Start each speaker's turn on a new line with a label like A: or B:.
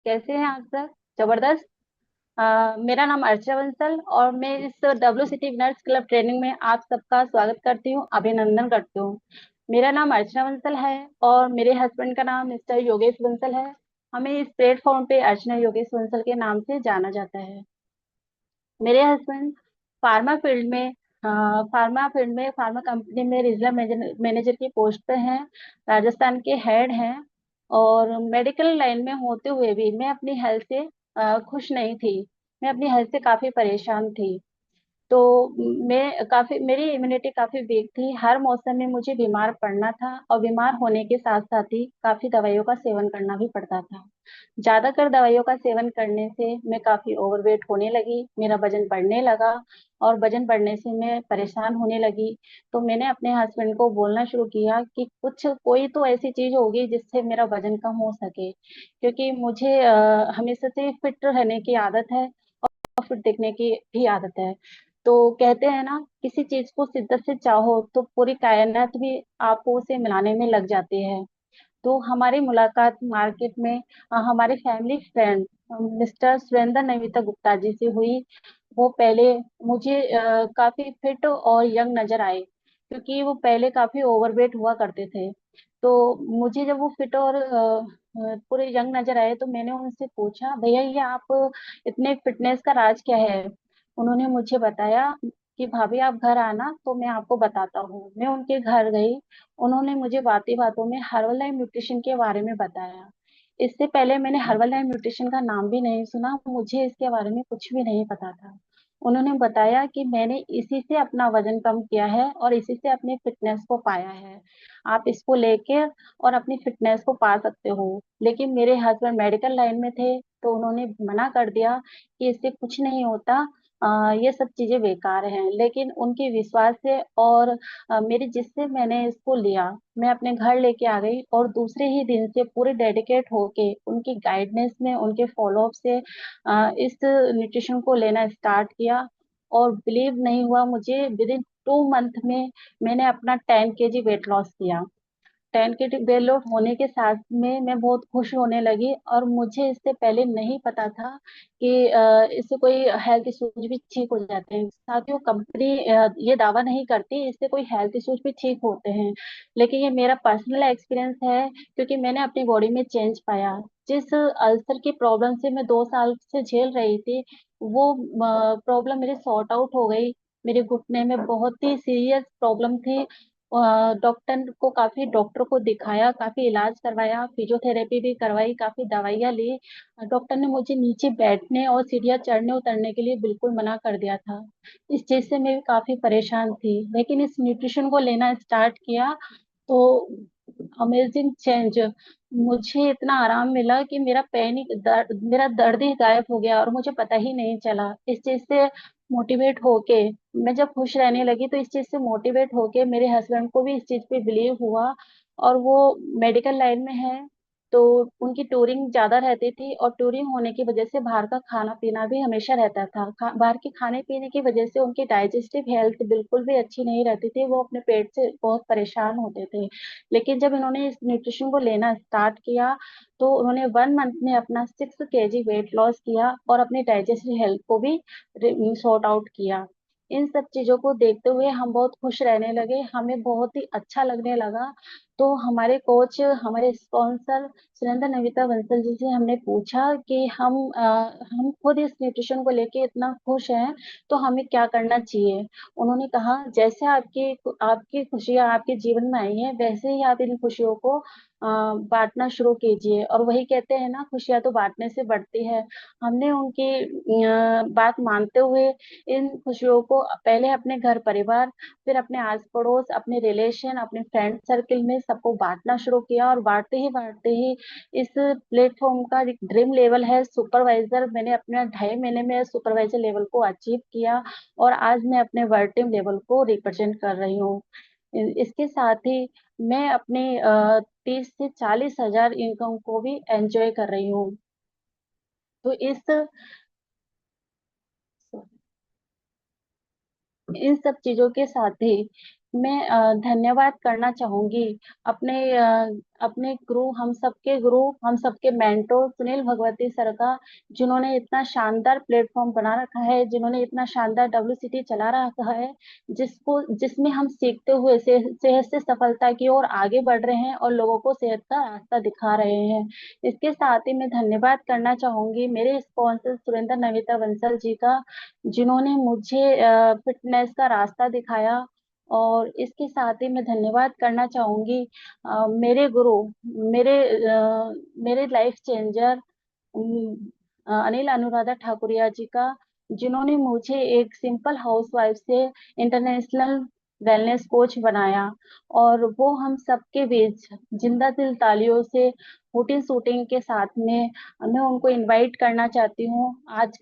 A: कैसे हैं आप सर? जबरदस्त। मेरा नाम अर्चना बंसल और मैं इस W city winners club training में आप सबका स्वागत करती हूँ, अभिनंदन करती हूँ। मेरा नाम अर्चना बंसल है और मेरे हस्बैंड का नाम मिस्टर योगेश बंसल है। हमें इस प्लेटफॉर्म पे अर्चना योगेश बंसल के नाम से जाना जाता है। मेरे हस्बैंड फार्मा फील्ड में फार्मा कंपनी में रीजनल मैनेजर की पोस्ट पे हैं। राजस्थान के हेड हैं। और मेडिकल लाइन में होते हुए भी मैं अपनी हेल्थ से खुश नहीं थी। मैं अपनी हेल्थ से काफी परेशान थी। तो मेरी इम्यूनिटी काफी वीक थी। हर मौसम में मुझे बीमार पड़ना था और बीमार होने के साथ साथ ही काफी दवाइयों का सेवन करना भी पड़ता था। ज्यादातर दवाइयों का सेवन करने से मैं काफी ओवरवेट होने लगी, मेरा वजन बढ़ने लगा। और वजन बढ़ने से मैं परेशान होने लगी। तो मैंने अपने हस्बैंड को बोलना शुरू किया कि कुछ कोई तो ऐसी चीज होगी जिससे मेरा वजन कम हो सके, क्योंकि मुझे हमेशा से फिट रहने की आदत है और फिट दिखने की भी आदत है। तो कहते हैं ना, किसी चीज को शिद्दत से चाहो तो पूरी कायनात भी आपको उसे मिलाने में लग जाती है। तो हमारी मुलाकात मार्केट में हमारे family friend mister Surendra Namita Gupta ji से हुई। वो पहले मुझे काफी फिट और यंग नजर आए, क्योंकि वो पहले काफी ओवरवेट हुआ करते थे। तो मुझे जब वो फिट और पूरे यंग नजर आए तो मैंने उनसे पूछा, भैया ये आप इतने फिटनेस का राज क्या है? उन्होंने मुझे बताया कि भाभी आप घर आना तो मैं आपको बताता हूँ। मैं उनके घर गई। उन्होंने मुझे बातों बातों में हर्बल लाइफ न्यूट्रिशन के बारे में बताया। इससे पहले मैंने हर्बल लाइफ न्यूट्रिशन का नाम भी नहीं सुना, मुझे इसके बारे में कुछ भी नहीं पता था। उन्होंने बताया कि मैंने इसी से अपना वजन कम किया है और इसी से अपनी फिटनेस को पाया है। आप इसको लेके और अपनी फिटनेस को पा सकते हो। लेकिन मेरे हस्बैंड मेडिकल लाइन में थे तो उन्होंने मना कर दिया कि इससे कुछ नहीं होता। ये सब चीजें बेकार हैं। लेकिन उनके विश्वास से और मेरी जिससे मैंने इसको लिया, मैं अपने घर लेके आ गई और दूसरे ही दिन से पूरे डेडिकेट होके उनकी गाइडेंस में उनके फॉलोअप से इस न्यूट्रिशन को लेना स्टार्ट किया। और बिलीव नहीं हुआ मुझे, विद इन 2 मंथ में मैंने अपना 10 kg वेट लॉस किया। 10 kg वेट लॉस होने के साथ में मैं बहुत खुश होने लगी। और मुझे इससे पहले नहीं पता था कि इससे कोई हेल्थ इश्यूज भी ठीक हो जाते हैं। साथियों, कंपनी ये दावा नहीं करती इससे कोई हेल्थ इश्यूज भी ठीक होते हैं, लेकिन ये मेरा पर्सनल एक्सपीरियंस है, क्योंकि मैंने अपनी बॉडी में चेंज पाया। जिस अल्सर की प्रॉब्लम से मैं 2 साल से झेल रही थी, वो प्रॉब्लम मेरी सॉर्ट आउट हो गई। मेरे घुटने में बहुत ही सीरियस प्रॉब्लम थी। डॉक्टर को दिखाया, काफी इलाज करवाया, फिजियोथेरेपी भी करवाई, काफी दवाइयाँ ली। डॉक्टर ने मुझे नीचे बैठने और सीढ़ियाँ चढ़ने उतरने के लिए बिल्कुल मना कर दिया था। इस चीज से मैं भी काफी परेशान थी, लेकिन इस न्यूट्रिशन को लेना स्टार्ट किया तो अमेजिंग चेंज। मुझे इतना आराम मिला कि मेरा दर्द ही गायब हो गया और मुझे पता ही नहीं चला। इस चीज से मोटिवेट होके मैं जब खुश रहने लगी तो इस चीज से मोटिवेट होके मेरे हस्बैंड को भी इस चीज पे बिलीव हुआ। और वो मेडिकल लाइन में है, तो उनकी टूरिंग ज्यादा रहती थी और टूरिंग होने की वजह से बाहर का खाना पीना भी हमेशा रहता था। बाहर के खाने पीने की वजह से उनकी डाइजेस्टिव हेल्थ बिल्कुल भी अच्छी नहीं रहती थी, वो अपने पेट से बहुत परेशान होते थे। लेकिन जब इन्होंने इस न्यूट्रिशन को लेना स्टार्ट किया तो उन्होंने 1 मंथ में अपना 6 kg वेट लॉस किया और अपनी डाइजेस्टिव हेल्थ को भी सॉर्ट आउट किया। इन सब चीजों को देखते हुए हम बहुत खुश रहने लगे, हमें बहुत ही अच्छा लगने लगा। तो हमारे कोच, हमारे स्पॉन्सर सुरेंद्र नविता बंसल जी से हमने पूछा कि हम खुद इस न्यूट्रिशन को लेके इतना खुश हैं तो हमें क्या करना चाहिए। उन्होंने कहा, जैसे आपकी आपकी खुशियाँ आपके जीवन में आई हैं वैसे ही आप इन खुशियों को बांटना शुरू कीजिए। और वही कहते हैं ना, खुशियाँ तो बांटने से बढ़ती है। हमने उनकी बात मानते हुए इन खुशियों को पहले अपने घर परिवार, फिर अपने आस पड़ोस, अपने रिलेशन, अपने फ्रेंड सर्किल में सबको बांटना शुरू किया। और बांटते ही इस प्लेटफॉर्म का एक ड्रीम लेवल है सुपरवाइजर, मैंने अपने 2.5 महीने में सुपरवाइजर लेवल को अचीव किया। और आज मैं अपने वर्ल्ड टीम लेवल को रिप्रेजेंट कर रही हूँ। इसके साथ ही मैं अपने 30 से 40 हजार इनकम को भी एंजॉय कर रही हूँ। तो इन सब चीजों के साथ ही मैं धन्यवाद करना चाहूंगी अपने अपने गुरु, हम सबके मेंटोर सुनील भगवती सर का, जिन्होंने इतना शानदार प्लेटफॉर्म बना रखा है, जिन्होंने इतना शानदार डब्ल्यूसीटी चला रखा है, जिसमें हम सीखते हुए सेहत से सफलता की ओर आगे बढ़ रहे हैं और लोगों को सेहत का रास्ता दिखा रहे हैं। इसके साथ ही मैं धन्यवाद करना चाहूंगी मेरे स्पॉन्सर सुरेंद्र नविता बंसल जी का, जिन्होंने मुझे फिटनेस का रास्ता दिखाया। और इसके साथ ही मैं धन्यवाद करना चाहूंगी मेरे गुरु, मेरे मेरे लाइफ चेंजर अनिल अनुराधा ठाकुरिया जी का, जिन्होंने मुझे एक सिंपल हाउसवाइफ से इंटरनेशनल वेलनेस कोच बनाया। और वो हम सबके बीच जिंदा दिल तालियों से फूटिंग शूटिंग के साथ में मैं उनको इनवाइट करना चाहती हूँ। आज